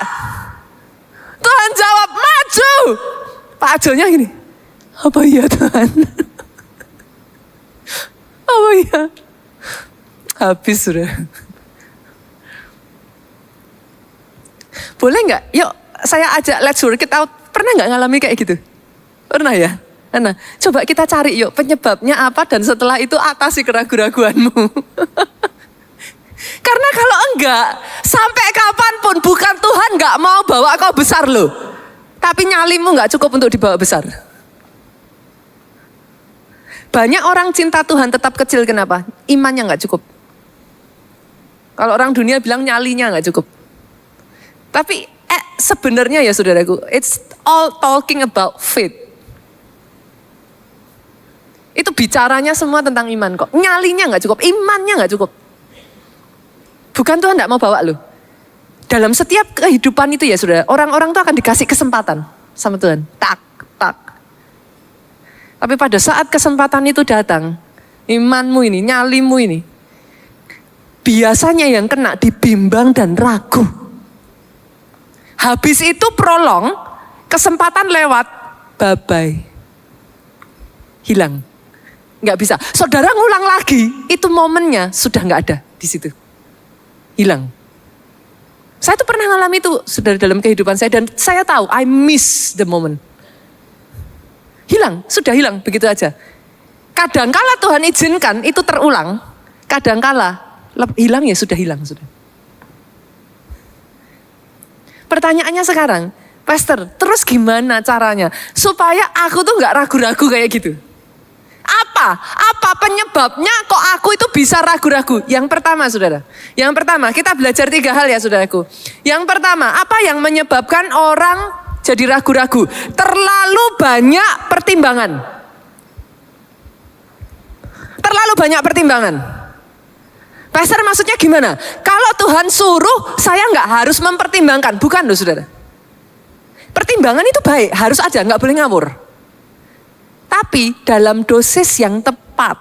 Tuhan jawab maju. Pak Ajonya gini, apa iya Tuhan? Apa iya? Habis sudah. Boleh nggak? Yuk saya ajak let's work it out. Pernah nggak ngalami kayak gitu? Pernah ya? Nah, coba kita cari yuk penyebabnya apa dan setelah itu atasi keraguan-raguanmu. Karena kalau enggak, sampai kapanpun bukan Tuhan nggak mau bawa kau besar loh. Tapi nyalimu nggak cukup untuk dibawa besar. Banyak orang cinta Tuhan tetap kecil, kenapa? Imannya nggak cukup. Kalau orang dunia bilang nyalinya nggak cukup. Tapi sebenarnya ya saudaraku, it's all talking about faith. Itu bicaranya semua tentang iman kok. Nyalinya nggak cukup, imannya nggak cukup. Bukan Tuhan nggak mau bawa lo. Dalam setiap kehidupan itu ya saudara, orang-orang tuh akan dikasih kesempatan sama Tuhan. Tak. Tapi pada saat kesempatan itu datang, imanmu ini, nyalimu ini, biasanya yang kena dibimbang dan ragu. Habis itu prolong, kesempatan lewat, bye-bye. Hilang. Nggak bisa. Saudara ngulang lagi, itu momennya sudah nggak ada di situ. Hilang. Saya tuh pernah ngalami itu saudara dalam kehidupan saya dan saya tahu I miss the moment. Hilang, sudah hilang begitu aja. Kadangkala Tuhan izinkan itu terulang, kadangkala hilang ya sudah hilang sudah. Pertanyaannya sekarang, Pastor, terus gimana caranya supaya aku tuh nggak ragu-ragu kayak gitu? Apa penyebabnya kok aku itu bisa ragu-ragu? Yang pertama saudara, yang pertama kita belajar 3 hal ya saudaraku. Yang pertama, apa yang menyebabkan orang jadi ragu-ragu? Terlalu banyak pertimbangan. Terlalu banyak pertimbangan. Pastor maksudnya gimana? Kalau Tuhan suruh, saya nggak harus mempertimbangkan. Bukan loh saudara. Pertimbangan itu baik, harus aja, nggak boleh ngawur. Tapi dalam dosis yang tepat.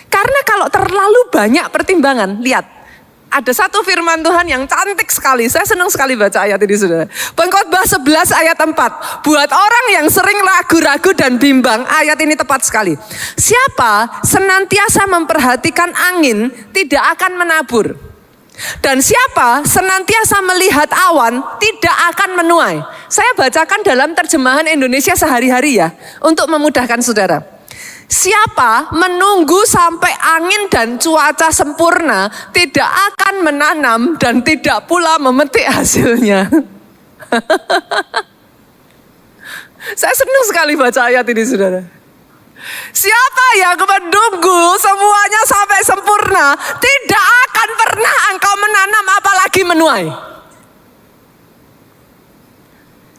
Karena kalau terlalu banyak pertimbangan, lihat. Ada satu firman Tuhan yang cantik sekali. Saya senang sekali baca ayat ini saudara. Pengkhotbah 11 ayat 4. Buat orang yang sering ragu-ragu dan bimbang, ayat ini tepat sekali. Siapa senantiasa memperhatikan angin tidak akan menabur. Dan siapa senantiasa melihat awan tidak akan menuai. Saya bacakan dalam terjemahan Indonesia sehari-hari ya. Untuk memudahkan saudara. Siapa menunggu sampai angin dan cuaca sempurna tidak akan menanam dan tidak pula memetik hasilnya. Saya senang sekali baca ayat ini saudara. Siapa yang menunggu semuanya sampai sempurna tidak akan pernah engkau menanam apalagi menuai.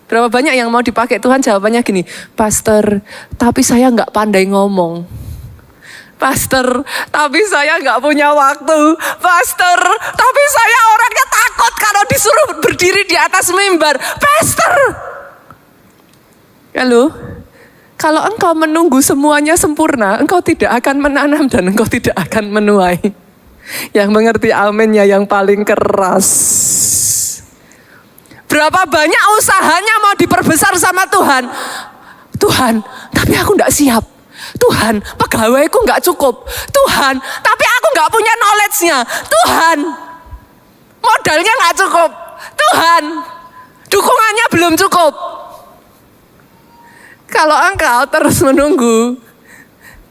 Berapa banyak yang mau dipakai Tuhan jawabannya gini, Pastor, tapi saya nggak pandai ngomong. Pastor, tapi saya nggak punya waktu. Pastor, tapi saya orangnya takut kalau disuruh berdiri di atas mimbar. Pastor, halo, kalau engkau menunggu semuanya sempurna, engkau tidak akan menanam dan engkau tidak akan menuai. Yang mengerti aminnya yang paling keras. Berapa banyak usahanya mau diperbesar sama Tuhan. Tuhan, tapi aku enggak siap. Tuhan, pegawaiku nggak cukup. Tuhan, tapi aku nggak punya knowledge-nya. Tuhan, modalnya nggak cukup. Tuhan, dukungannya belum cukup. Kalau engkau terus menunggu,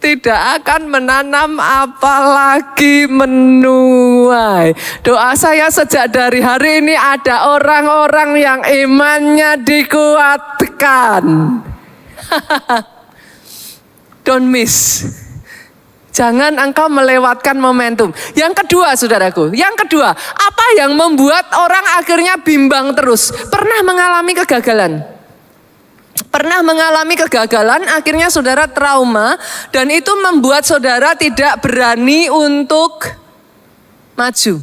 tidak akan menanam apalagi menuai. Doa saya sejak dari hari ini ada orang-orang yang imannya dikuatkan. Don't miss. Jangan engkau melewatkan momentum. Yang kedua saudaraku, yang kedua, apa yang membuat orang akhirnya bimbang terus? Pernah mengalami kegagalan. Pernah mengalami kegagalan, akhirnya saudara trauma, dan itu membuat saudara tidak berani untuk maju.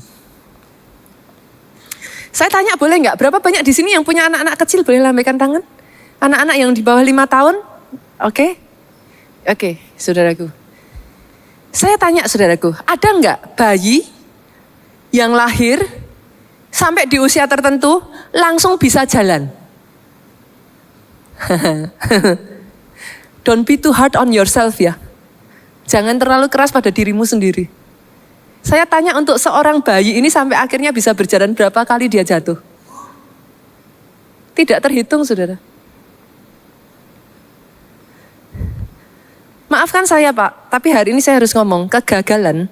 Saya tanya boleh nggak, berapa banyak di sini yang punya anak-anak kecil, boleh lambaikan tangan? Anak-anak yang di bawah 5 tahun? Oke, saudaraku. Saya tanya saudaraku, ada nggak bayi yang lahir sampai di usia tertentu langsung bisa jalan? Don't be too hard on yourself ya. Jangan terlalu keras pada dirimu sendiri. Saya tanya untuk seorang bayi ini sampai akhirnya bisa berjalan berapa kali dia jatuh? Tidak terhitung saudara. Maafkan saya Pak, tapi hari ini saya harus ngomong, kegagalan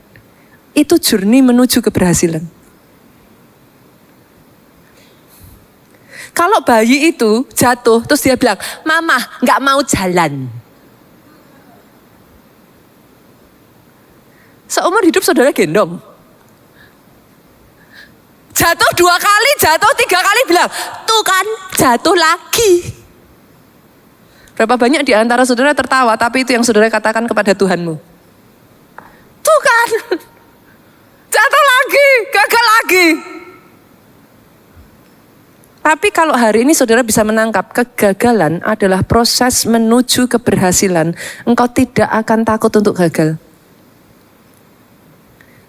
itu journey menuju keberhasilan. Kalau bayi itu jatuh, terus dia bilang, Mama gak mau jalan. Seumur hidup saudara gendong. Jatuh 2 kali, jatuh 3 kali, bilang, tuh kan jatuh lagi. Berapa banyak di antara saudara tertawa, tapi itu yang saudara katakan kepada Tuhanmu. Tuh kan, jatuh lagi, gagal lagi. Tapi kalau hari ini saudara bisa menangkap kegagalan adalah proses menuju keberhasilan, engkau tidak akan takut untuk gagal.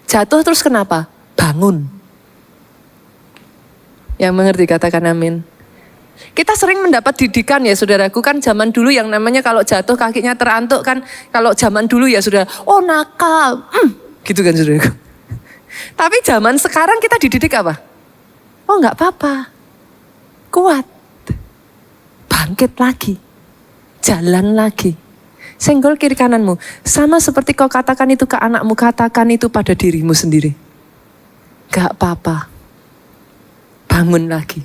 Jatuh terus kenapa? Bangun. Yang mengerti katakan amin. Kita sering mendapat didikan ya saudaraku, kan zaman dulu yang namanya kalau jatuh kakinya terantuk kan, kalau zaman dulu ya saudara, oh nakal, gitu kan saudaraku. Tapi zaman sekarang kita dididik apa? Oh nggak apa-apa. Kuat, bangkit lagi, jalan lagi. Senggol kiri kananmu. Sama seperti kau katakan itu ke anakmu, katakan itu pada dirimu sendiri. Gak apa-apa, bangun lagi,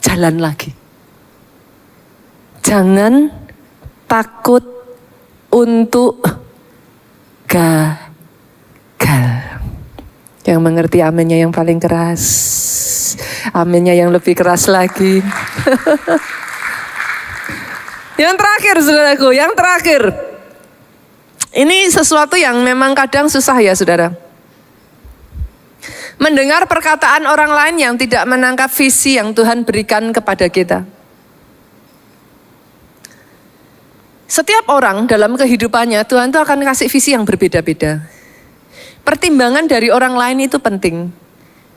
jalan lagi. Jangan takut untuk gagal. Yang mengerti aminnya yang paling keras. Aminnya yang lebih keras lagi. Yang terakhir saudaraku, yang terakhir. Ini sesuatu yang memang kadang susah ya saudara. Mendengar perkataan orang lain yang tidak menangkap visi yang Tuhan berikan kepada kita. Setiap orang dalam kehidupannya Tuhan tuh akan kasih visi yang berbeda-beda. Pertimbangan dari orang lain itu penting.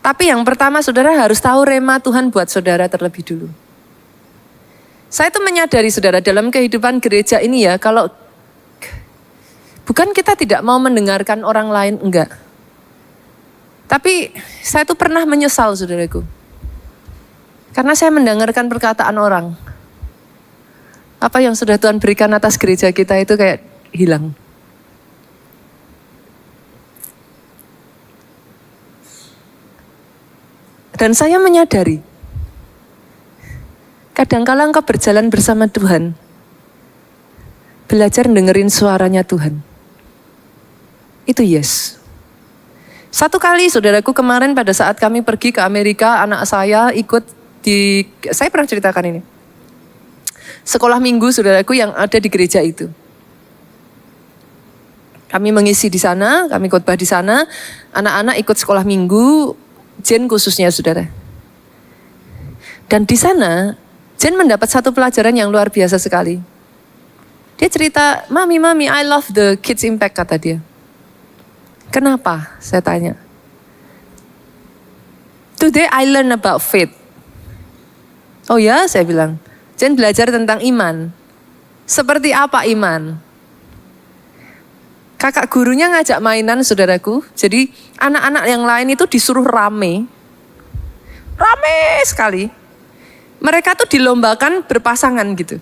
Tapi yang pertama saudara harus tahu rema Tuhan buat saudara terlebih dulu. Saya tuh menyadari saudara dalam kehidupan gereja ini ya, kalau bukan kita tidak mau mendengarkan orang lain, enggak. Tapi saya tuh pernah menyesal saudaraku. Karena saya mendengarkan perkataan orang. Apa yang sudah Tuhan berikan atas gereja kita itu kayak hilang. Dan saya menyadari, kadangkala engkau berjalan bersama Tuhan, belajar dengerin suaranya Tuhan. Itu yes. Satu kali saudaraku kemarin pada saat kami pergi ke Amerika, anak saya ikut saya pernah ceritakan ini. Sekolah minggu saudaraku yang ada di gereja itu. Kami mengisi di sana, kami khotbah di sana, anak-anak ikut sekolah minggu, Jen khususnya saudara. Dan di sana Jen mendapat satu pelajaran yang luar biasa sekali. Dia cerita, Mami, I love the kids impact, kata dia. Kenapa? Saya tanya. Today I learn about faith. Oh ya, saya bilang. Jen belajar tentang iman. Seperti apa iman? Kakak gurunya ngajak mainan saudaraku. Jadi anak-anak yang lain itu disuruh rame. Rame sekali. Mereka tuh dilombakan berpasangan gitu.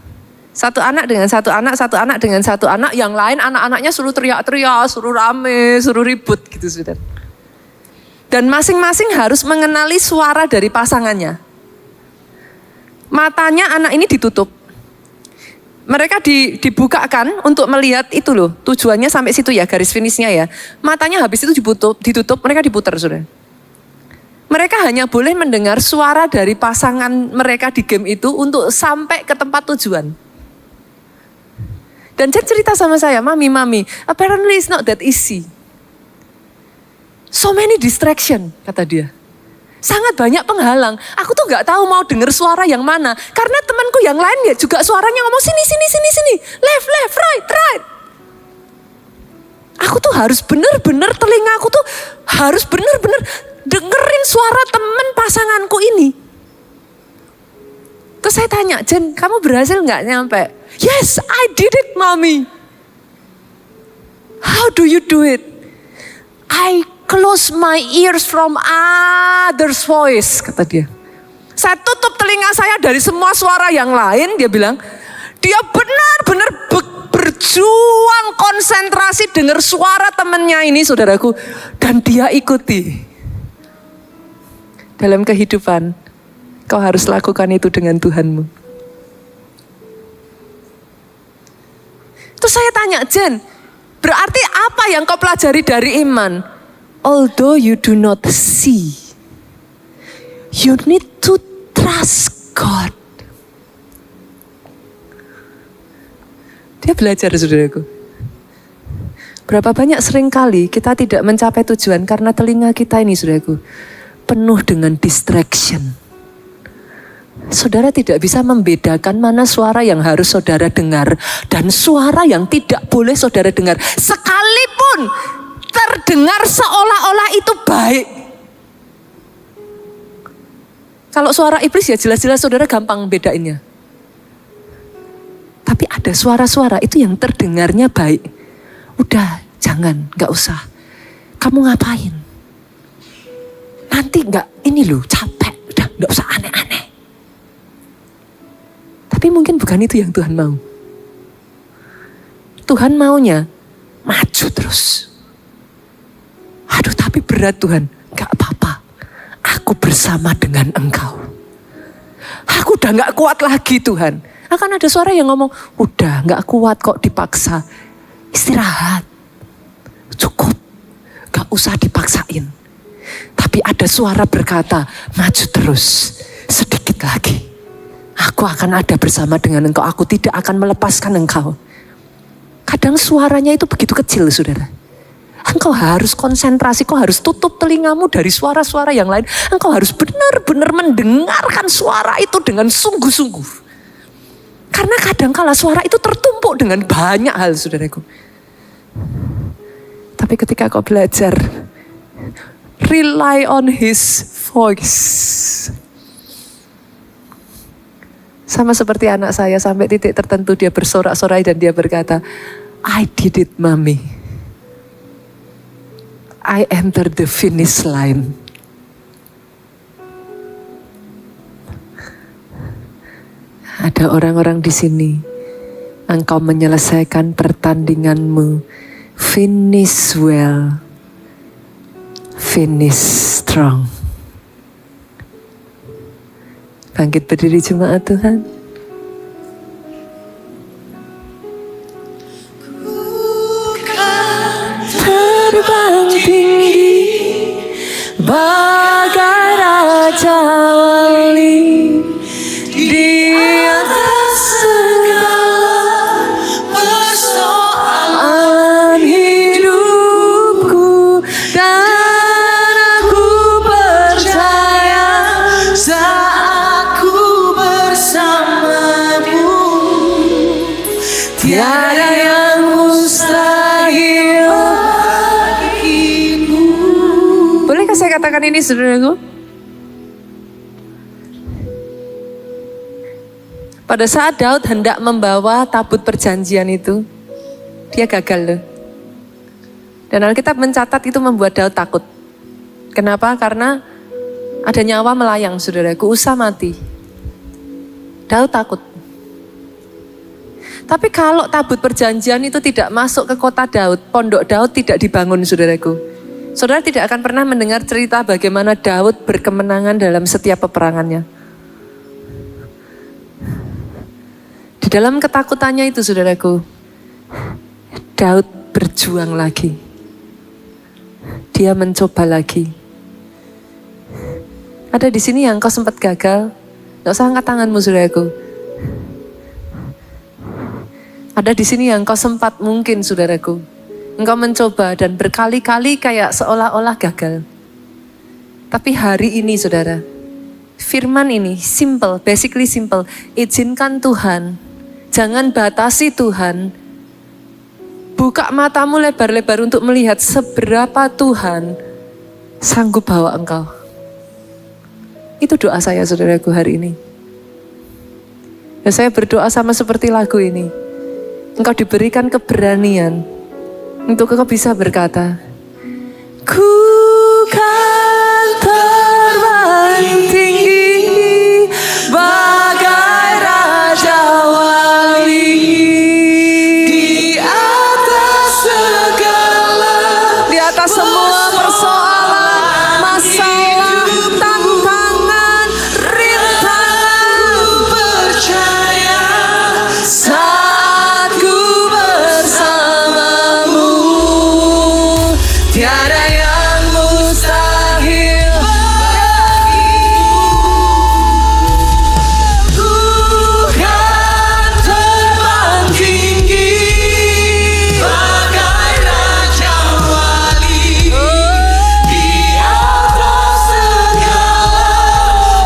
Satu anak dengan satu anak, satu anak dengan satu anak. Yang lain anak-anaknya suruh teriak-teriak, suruh rame, suruh ribut gitu saudara. Dan masing-masing harus mengenali suara dari pasangannya. Matanya anak ini ditutup. Mereka dibukakan untuk melihat itu loh. Tujuannya sampai situ ya, garis finishnya ya. Matanya habis itu ditutup, mereka diputar saudara. Mereka hanya boleh mendengar suara dari pasangan mereka di game itu untuk sampai ke tempat tujuan. Dan Jen cerita sama saya, Mami, apparently it's not that easy. So many distraction, kata dia. Sangat banyak penghalang. Aku tuh gak tahu mau dengar suara yang mana. Karena temanku yang lain ya juga suaranya ngomong sini. Left, right. Aku tuh harus bener-bener, telingaku tuh harus bener-bener dengerin suara teman pasanganku ini. Terus saya tanya, Jen, kamu berhasil gak nyampe? Yes, I did it, Mami. How do you do it? I close my ears from others' voice, kata dia. Saya tutup telinga saya dari semua suara yang lain, dia bilang. Dia benar-benar berjuang konsentrasi dengar suara temannya ini, saudaraku. Dan dia ikuti. Dalam kehidupan, kau harus lakukan itu dengan Tuhanmu. Terus saya tanya, Jen, berarti apa yang kau pelajari dari iman? Although you do not see, you need to trust God. Dia belajar, saudaraku. Berapa banyak seringkali kita tidak mencapai tujuan karena telinga kita ini, saudaraku, penuh dengan distraction. Saudara tidak bisa membedakan mana suara yang harus saudara dengar dan suara yang tidak boleh saudara dengar. Sekalipun terdengar seolah-olah itu baik. Kalau suara iblis ya jelas-jelas saudara gampang bedainnya. Tapi ada suara-suara itu yang terdengarnya baik. Udah, jangan, gak usah. Kamu ngapain? Nanti gak, ini loh capek, udah gak usah aneh-aneh. Tapi mungkin bukan itu yang Tuhan mau. Tuhan maunya maju terus. Aduh tapi berat Tuhan. Gak apa-apa. Aku bersama dengan Engkau. Aku udah gak kuat lagi Tuhan. Akan ada suara yang ngomong, udah gak kuat kok dipaksa. Istirahat. Cukup. Gak usah dipaksain. Tapi ada suara berkata, maju terus. Sedikit lagi. Aku akan ada bersama dengan Engkau. Aku tidak akan melepaskan Engkau. Kadang suaranya itu begitu kecil saudara. Engkau harus konsentrasi, kau harus tutup telingamu dari suara-suara yang lain. Engkau harus benar-benar mendengarkan suara itu dengan sungguh-sungguh. Karena kadang kala suara itu tertumpuk dengan banyak hal saudaraku. Tapi ketika kau belajar, rely on His voice. Sama seperti anak saya sampai titik tertentu dia bersorak-sorai dan dia berkata, I did it, Mami. I entered the finish line. Ada orang-orang di sini. Engkau menyelesaikan pertandinganmu. Finish well. Finish strong. Bangkit berdiri jemaat Tuhan. Terbang tinggi bagai raja wali di atas segala persoalan hidupku dan aku percaya saat aku bersamamu tiada yang mustahil. Bolehkah saya katakan ini saudaraku? Pada saat Daud hendak membawa tabut perjanjian itu, dia gagal loh. Dan Alkitab mencatat itu membuat Daud takut. Kenapa? Karena ada nyawa melayang, saudaraku, Usa mati. Daud takut. Tapi kalau tabut perjanjian itu tidak masuk ke kota Daud, pondok Daud tidak dibangun, saudaraku. Saudara tidak akan pernah mendengar cerita bagaimana Daud berkemenangan dalam setiap peperangannya. Di dalam ketakutannya itu, saudaraku, Daud berjuang lagi. Dia mencoba lagi. Ada di sini yang kau sempat gagal, gak usah angkat tanganmu, saudaraku. Ada di sini yang kau sempat mungkin, saudaraku, engkau mencoba dan berkali-kali kayak seolah-olah gagal. Tapi hari ini, saudara, firman ini simple, basically simple. Izinkan Tuhan, jangan batasi Tuhan. Buka matamu lebar-lebar untuk melihat seberapa Tuhan sanggup bawa engkau. Itu doa saya, saudaraku, hari ini. Dan saya berdoa sama seperti lagu ini. Engkau diberikan keberanian untuk engkau bisa berkata, ku kan terbang tinggi bagai raja wali di atas segala, di atas semua persoalan, masalah, tantangan, rintangan. Percaya saat ku bersamamu, tiada yang mustahil bagimu. Ku kan terbang tinggi bagai raja wali di atas segala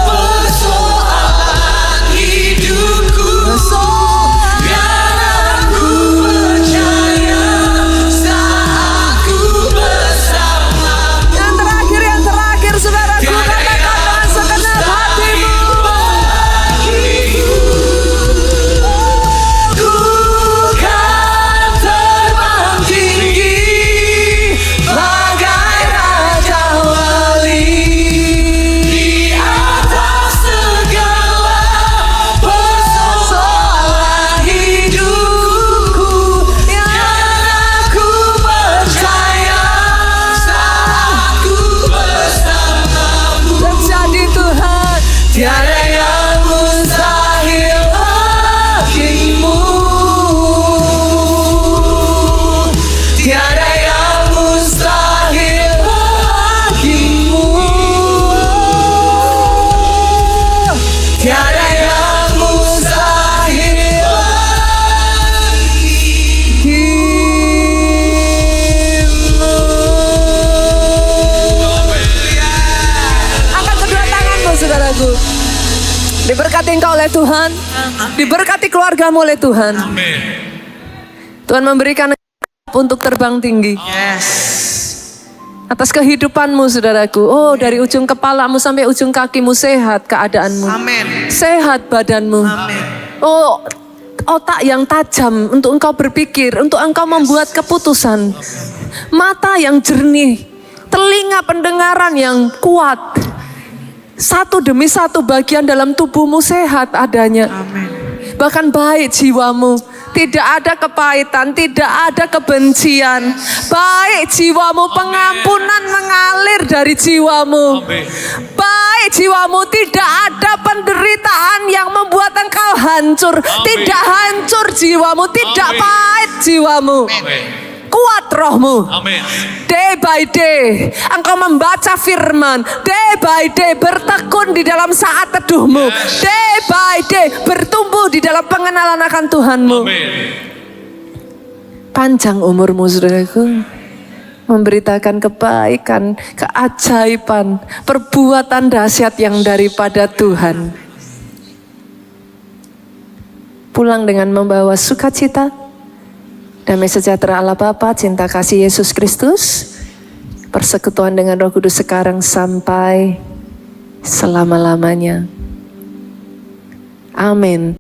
persoalan hidupku. Dan aku percaya saat ku bersamamu. Yang terakhir, saudaraku, katakan segenap hatimu. Ku kan terbang tinggi bagai raja wali di atas segala persoalan hidupku. Yang aku percaya saat ku bersamamu. Terjadi Tuhan, tiada yang mustahil bagimu. Tiada yang mustahil bagimu. Tiada yang mustahil bagimu. Angkat kedua tanganmu, saudaraku. Diberkati engkau oleh Tuhan, diberkati keluargamu oleh Tuhan. Tuhan memberikan untuk terbang tinggi. Atas kehidupanmu, saudaraku. Oh, dari ujung kepalamu sampai ujung kakimu sehat keadaanmu. Sehat badanmu. Oh, otak yang tajam untuk engkau berpikir, untuk engkau membuat keputusan. Mata yang jernih, telinga pendengaran yang kuat. Satu demi satu bagian dalam tubuhmu sehat adanya. Bahkan baik jiwamu. Tidak ada kepahitan, tidak ada kebencian. Baik jiwamu, pengampunan mengalir dari jiwamu. Baik jiwamu, tidak ada penderitaan yang membuat engkau hancur. Tidak hancur jiwamu, tidak pahit jiwamu. Kuat rohmu. Day by day engkau membaca firman. Day by day bertekun di dalam saat teduhmu. Day by day bertumbuh di dalam pengenalan akan Tuhanmu. Panjang umurmu, saudaraku. Memberitakan kebaikan, keajaiban, perbuatan dahsyat yang daripada Tuhan. Pulang dengan membawa sukacita, damai sejahtera Allah Bapa, cinta kasih Yesus Kristus, persekutuan dengan Roh Kudus sekarang sampai selama-lamanya. Amin.